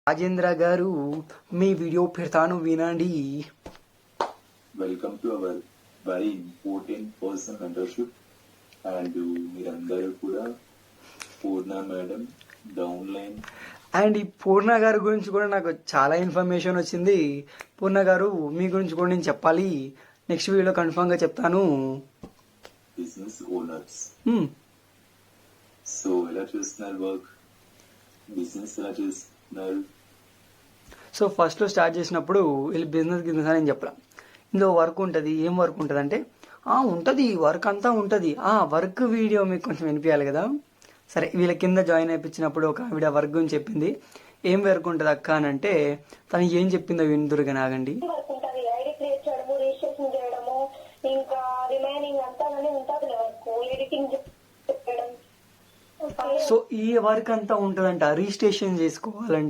రాజేంద్ర గారు మీ వీడియో పెడతాను వినండి. Welcome to our very important personal mentorship. And మీరందరూ కూడా పూర్ణ మేడం డౌన్ లైన్. అండ్ ఈ పూర్ణ గారి గురించి కూడా నాకు చాలా ఇన్ఫర్మేషన్ వచ్చింది. పూర్ణ గారు మీ గురించి కూడా నేను చెప్పాలి, నెక్స్ట్ వీడియోలో కన్ఫర్మ్ గా చెప్తాను. Business owners. సో ఎలా చేస్తున్నారు వర్క్, బిజినెస్ ఎలా చేస్తున్నారు? సో ఫస్ట్లో స్టార్ట్ చేసినప్పుడు వీళ్ళు బిజినెస్ అని చెప్పరా, ఇందులో వర్క్ ఉంటుంది. ఏం వర్క్ ఉంటుంది అంటే ఉంటుంది, వర్క్ అంతా ఉంటుంది. వర్క్ వీడియో మీకు కొంచెం వినిపించాలి కదా. సరే, వీళ్ళ కింద జాయిన్ అయిపించినప్పుడు ఒక ఆవిడ వర్క్ గురించి చెప్పింది. ఏం వర్క్ ఉంటుంది అక్క అని అంటే తను ఏం చెప్పిందో విందురుగా నాగండి. సో ఈ వర్క్ అంతా ఉంటుందంట, రిజిస్ట్రేషన్ చేసుకోవాలంట,